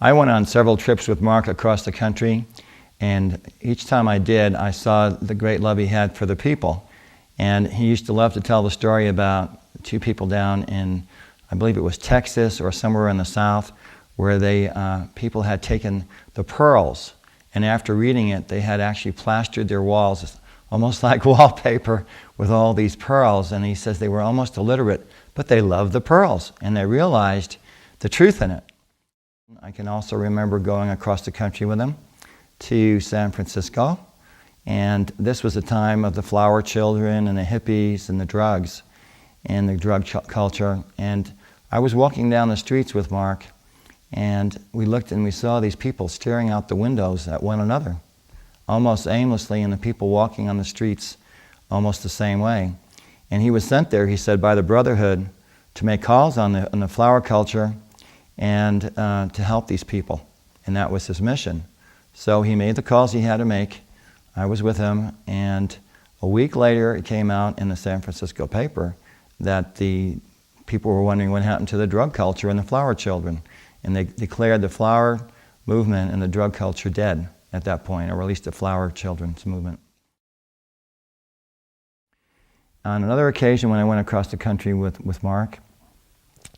I went on several trips with Mark across the country, and each time I did, I saw the great love he had for the people. And he used to love to tell the story about two people down in, I believe it was Texas or somewhere in the South, where people had taken the pearls, and after reading it, they had actually plastered their walls, almost like wallpaper, with all these pearls. And he says they were almost illiterate, but they loved the pearls, and they realized the truth in it. I can also remember going across the country with him to San Francisco, and this was a time of the flower children and the hippies and the drugs and the drug culture. And I was walking down the streets with Mark, and we looked and we saw these people staring out the windows at one another, almost aimlessly, and the people walking on the streets almost the same way. And he was sent there, he said, by the Brotherhood to make calls on the flower culture and to help these people. And that was his mission. So he made the calls he had to make. I was with him, and a week later it came out in the San Francisco paper that the people were wondering what happened to the drug culture and the flower children. And they declared the flower movement and the drug culture dead at that point, or at least the flower children's movement. On another occasion when I went across the country with Mark,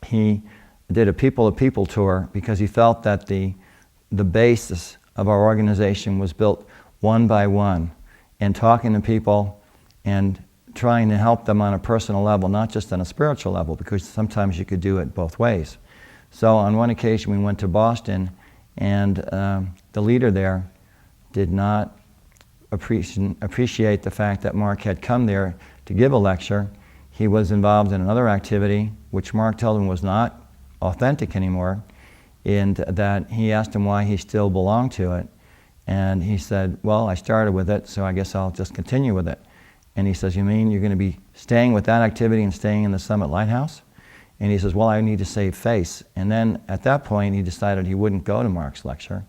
he did a people-to-people tour because he felt that the basis of our organization was built one by one, and talking to people and trying to help them on a personal level, not just on a spiritual level, because sometimes you could do it both ways. So on one occasion we went to Boston, and the leader there did not appreciate the fact that Mark had come there to give a lecture. He was involved in another activity, which Mark told him was not authentic anymore, and that he asked him why he still belonged to it. And he said, well, I started with it, so I guess I'll just continue with it. And he says, you mean you're going to be staying with that activity and staying in the Summit Lighthouse? And he says, well, I need to save face. And then at that point, he decided he wouldn't go to Mark's lecture.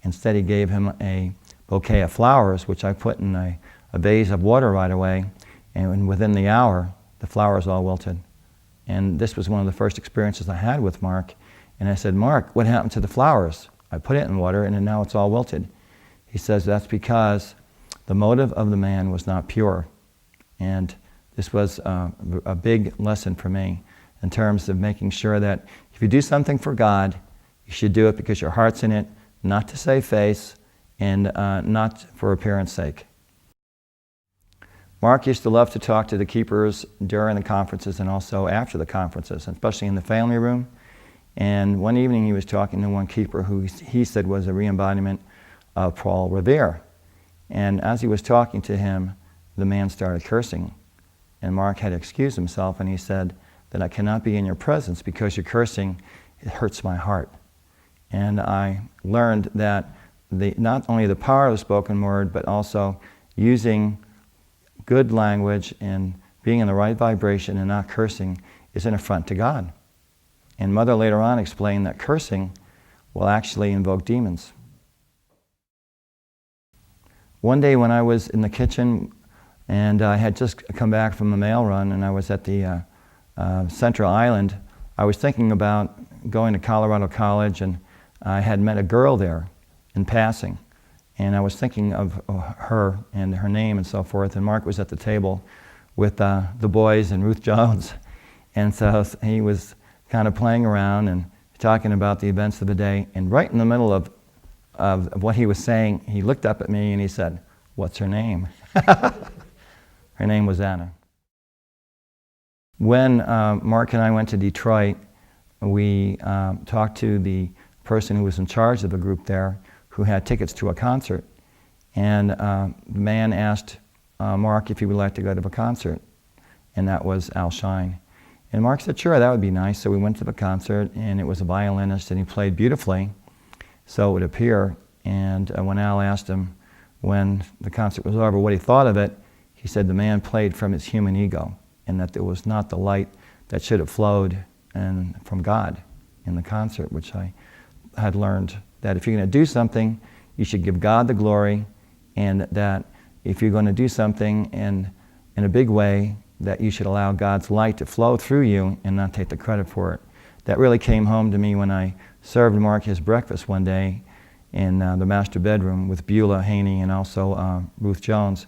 Instead, he gave him a bouquet of flowers, which I put in a vase of water right away. And within the hour, the flowers all wilted. And this was one of the first experiences I had with Mark. And I said, Mark, what happened to the flowers? I put it in water, and now it's all wilted. He says, that's because the motive of the man was not pure. And this was a big lesson for me in terms of making sure that if you do something for God, you should do it because your heart's in it, not to save face, and not for appearance sake. Mark used to love to talk to the keepers during the conferences and also after the conferences, especially in the family room. And one evening he was talking to one keeper who he said was a re-embodiment of Paul Revere. And as he was talking to him, the man started cursing. And Mark had to excuse himself, and he said that I cannot be in your presence because you're cursing, it hurts my heart. And I learned that not only the power of the spoken word, but also using good language and being in the right vibration and not cursing is an affront to God. And Mother later on explained that cursing will actually invoke demons. One day when I was in the kitchen and I had just come back from a mail run and I was at the Central Island, I was thinking about going to Colorado College, and I had met a girl there in passing. And I was thinking of her and her name and so forth, and Mark was at the table with the boys and Ruth Jones. And so he was kind of playing around and talking about the events of the day, and right in the middle of what he was saying, he looked up at me and he said, "What's her name?" Her name was Anna. When Mark and I went to Detroit, we talked to the person who was in charge of the group there, who had tickets to a concert. And the man asked Mark if he would like to go to a concert, and that was Al Shine. And Mark said, sure, that would be nice. So we went to the concert, and it was a violinist, and he played beautifully, so it would appear. And when Al asked him when the concert was over what he thought of it, he said the man played from his human ego, and that there was not the light that should have flowed from God in the concert, which I had learned that if you're going to do something, you should give God the glory, and that if you're going to do something in a big way, that you should allow God's light to flow through you and not take the credit for it. that really came home to me when I served Mark his breakfast one day in the master bedroom with Beulah Haney and also Ruth Jones.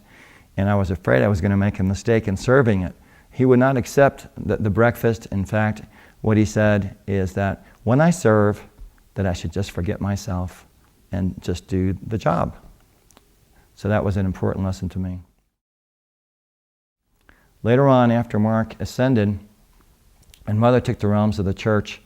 And I was afraid I was going to make a mistake in serving it. He would not accept the breakfast. In fact, what he said is that when I serve, that I should just forget myself and just do the job. So that was an important lesson to me. Later on, after Mark ascended, and Mother took the realms of the church,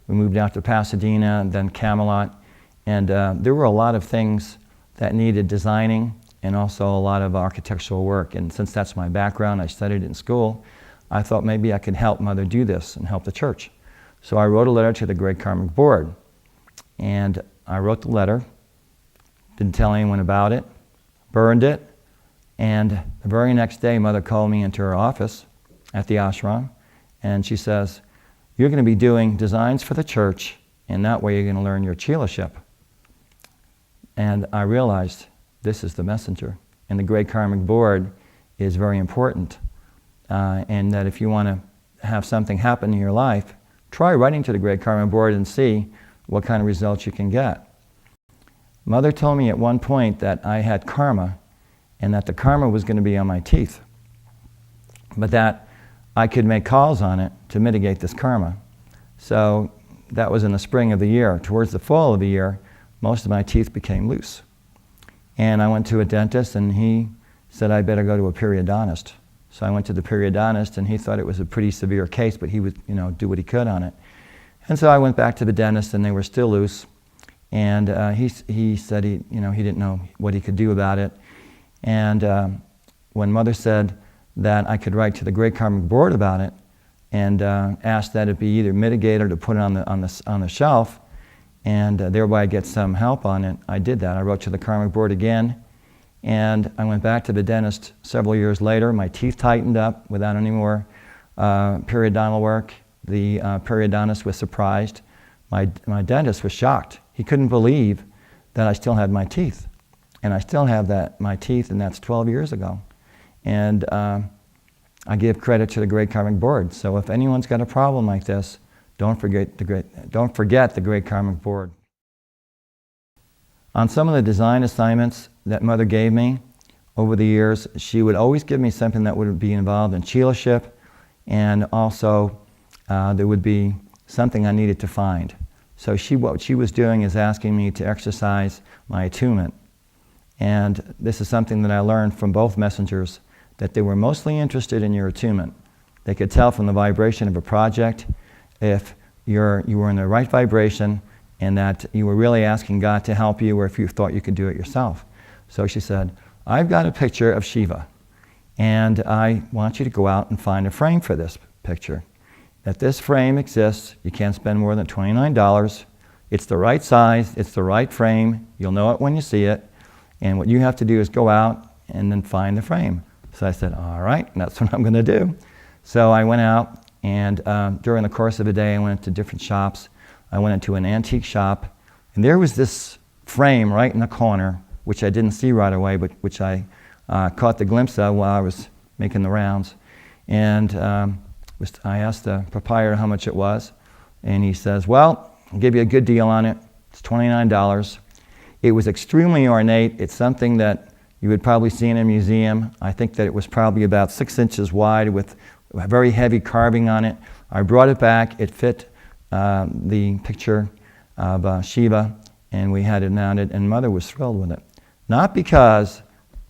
we moved out to Pasadena and then Camelot, and there were a lot of things that needed designing and also a lot of architectural work. And since that's my background, I studied it in school, I thought maybe I could help Mother do this and help the church. So I wrote a letter to the Great Karmic Board. And I wrote the letter, didn't tell anyone about it, burned it, and the very next day Mother called me into her office at the ashram, and she says, "You're going to be doing designs for the church, and that way you're going to learn your chelaship." And I realized this is the messenger, and the Great Karmic Board is very important, and that if you want to have something happen in your life, try writing to the Great Karmic Board and see what kind of results you can get. Mother told me at one point that I had karma, and that the karma was going to be on my teeth, but that I could make calls on it to mitigate this karma. So that was in the spring of the year. Towards the fall of the year, most of my teeth became loose. And I went to a dentist, and he said I better go to a periodontist. So I went to the periodontist, and he thought it was a pretty severe case, but he would, do what he could on it. And so I went back to the dentist, and they were still loose. And he said he didn't know what he could do about it. And when Mother said that I could write to the Great Karmic Board about it and ask that it be either mitigated or to put it on the shelf, and thereby get some help on it, I did that. I wrote to the Karmic Board again, and I went back to the dentist several years later. My teeth tightened up without any more periodontal work. The periodontist was surprised. My dentist was shocked. He couldn't believe that I still had my teeth. And I still have my teeth, and that's 12 years ago. And I give credit to the Great Karmic Board. So if anyone's got a problem like this, don't forget the Great Karmic Board. On some of the design assignments that Mother gave me over the years, she would always give me something that would be involved in chelaship, and also there would be something I needed to find. So what she was doing is asking me to exercise my attunement. And this is something that I learned from both messengers, that they were mostly interested in your attunement. They could tell from the vibration of a project if you were in the right vibration and that you were really asking God to help you, or if you thought you could do it yourself. So she said, "I've got a picture of Shiva, and I want you to go out and find a frame for this picture. That this frame exists, you can't spend more than $29. It's the right size, it's the right frame, you'll know it when you see it, and what you have to do is go out and then find the frame." So I said, "All right, that's what I'm going to do." So I went out, and during the course of the day I went to different shops. I went into an antique shop, and there was this frame right in the corner, which I didn't see right away, but which I caught the glimpse of while I was making the rounds. And I asked the proprietor how much it was, and he says, "Well, I'll give you a good deal on it. It's $29. It was extremely ornate. It's something that you would probably see in a museum. I think that it was probably about 6 inches wide with very heavy carving on it. I brought it back. It fit the picture of Shiva, and we had it mounted, and Mother was thrilled with it. Not because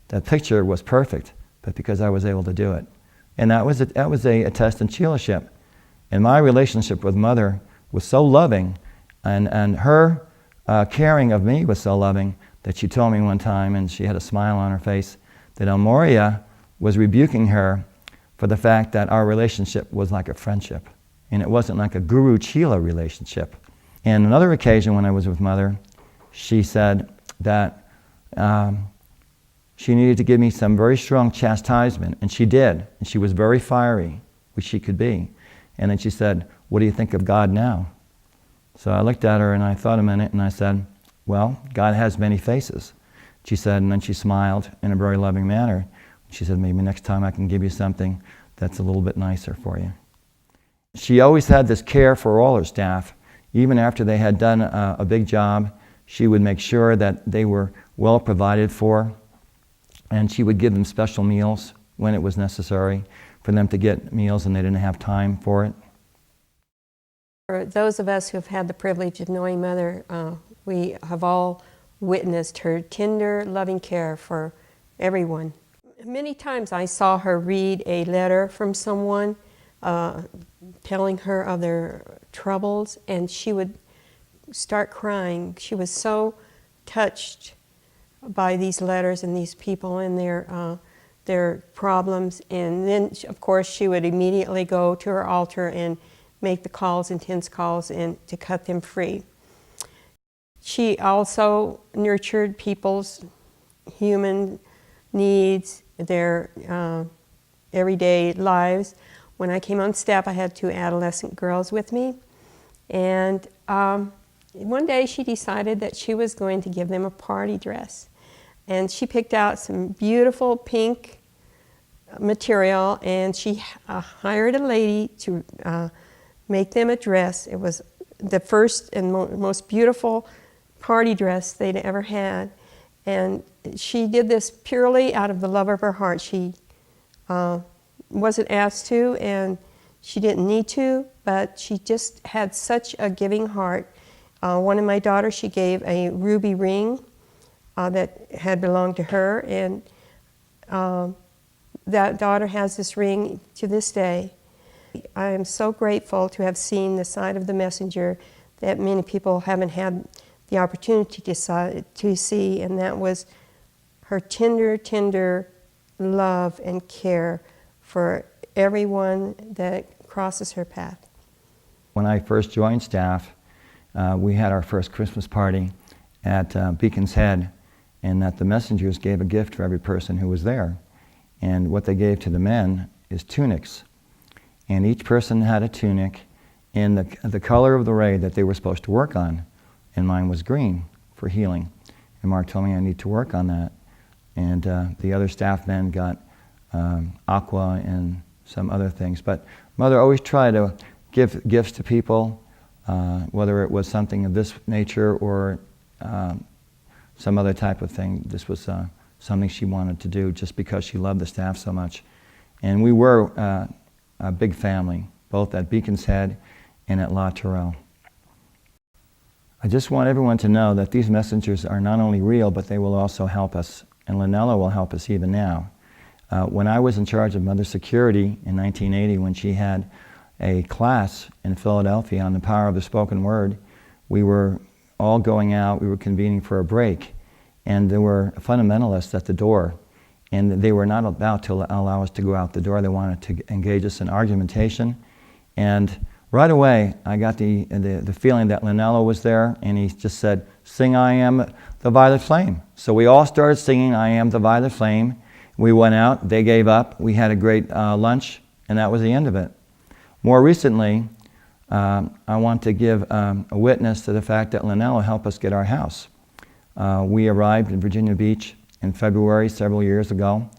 that picture was perfect, but because I was able to do it. And that was a test in chelaship. And my relationship with Mother was so loving, and her caring of me was so loving, that she told me one time, and she had a smile on her face, that El Moria was rebuking her for the fact that our relationship was like a friendship, and it wasn't like a guru-chela relationship. And another occasion when I was with Mother, she said that she needed to give me some very strong chastisement, and she did, and she was very fiery, which she could be. And then she said, "What do you think of God now?" So I looked at her and I thought a minute, and I said, "Well, God has many faces." She said, and then she smiled in a very loving manner. She said, "Maybe next time I can give you something that's a little bit nicer for you." She always had this care for all her staff. Even after they had done a big job, she would make sure that they were well provided for, and she would give them special meals when it was necessary for them to get meals and they didn't have time for it. For those of us who have had the privilege of knowing Mother, we have all witnessed her tender, loving care for everyone. Many times I saw her read a letter from someone telling her of their troubles, and she would start crying. She was so touched by these letters and these people and their problems, and then of course she would immediately go to her altar and make the calls, intense calls, and to cut them free. She also nurtured people's human needs, their everyday lives. When I came on staff, I had 2 adolescent girls with me, and one day she decided that she was going to give them a party dress. And she picked out some beautiful pink material, and she hired a lady to make them a dress. It was the first and most beautiful party dress they'd ever had. And she did this purely out of the love of her heart. She wasn't asked to, and she didn't need to, but she just had such a giving heart. One of my daughters, she gave a ruby ring that had belonged to her, and that daughter has this ring to this day. I am so grateful to have seen the side of the messenger that many people haven't had the opportunity to see, and that was her tender, tender love and care for everyone that crosses her path. When I first joined staff, we had our first Christmas party at Beacon's Head, and that the messengers gave a gift for every person who was there. And what they gave to the men is tunics. And each person had a tunic in the color of the ray that they were supposed to work on. And mine was green for healing. And Mark told me I need to work on that. And the other staff men got aqua and some other things. But Mother always tried to give gifts to people, whether it was something of this nature or some other type of thing. This was something she wanted to do just because she loved the staff so much. And we were a big family, both at Beacon's Head and at La Tourelle. I just want everyone to know that these messengers are not only real, but they will also help us, and Lynella will help us even now. When I was in charge of Mother Security in 1980, when she had a class in Philadelphia on the power of the spoken word, we were all going out, we were convening for a break, and there were fundamentalists at the door, and they were not about to allow us to go out the door. They wanted to engage us in argumentation, and right away I got the feeling that Lynella was there, and he just said, "Sing I Am the Violet Flame." So we all started singing I Am the Violet Flame. We went out, they gave up, we had a great lunch, and that was the end of it. More recently, I want to give a witness to the fact that Lynella helped us get our house. We arrived in Virginia Beach in February several years ago,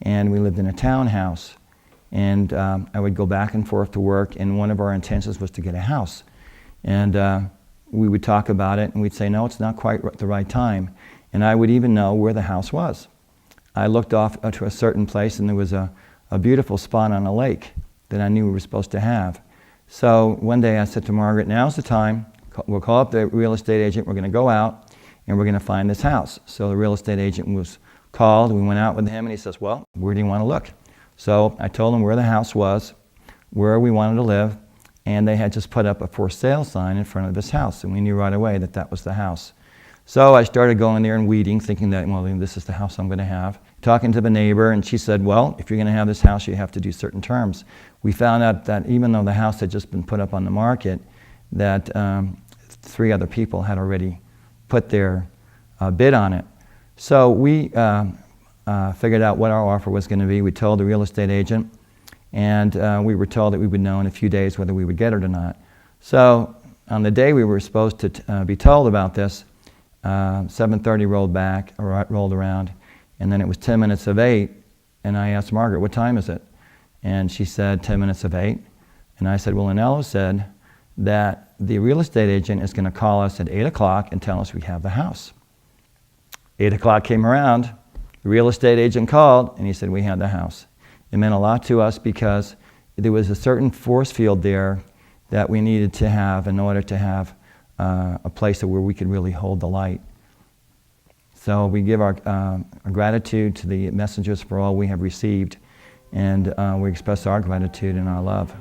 and we lived in a townhouse. And I would go back and forth to work, and one of our intentions was to get a house. And we would talk about it, and we'd say, no, it's not quite the right time. And I would even know where the house was. I looked off to a certain place, and there was a beautiful spot on a lake that I knew we were supposed to have. So one day I said to Margaret, now's the time. We'll call up the real estate agent. We're going to go out, and we're going to find this house. So the real estate agent was called. We went out with him, and he says, well, where do you want to look? So I told him where the house was, where we wanted to live, and they had just put up a for sale sign in front of this house, and we knew right away that that was the house. So I started going there and weeding, thinking that, well, this is the house I'm going to have. Talking to the neighbor, and she said, well, if you're going to have this house, you have to do certain terms. We found out that even though the house had just been put up on the market, that 3 other people had already put their bid on it. So we figured out what our offer was going to be. We told the real estate agent, and we were told that we would know in a few days whether we would get it or not. So on the day we were supposed to be told about this, 7:30 rolled around, and then it was 10 minutes of 8, and I asked Margaret, what time is it? And she said 10 minutes of 8, And I said, well, Anello said that the real estate agent is going to call us at 8 o'clock and tell us we have the house. 8 o'clock came around, the real estate agent called, and he said we had the house. It meant a lot to us because there was a certain force field there that we needed to have in order to have a place where we could really hold the light. So we give our gratitude to the messengers for all we have received, and we express our gratitude and our love.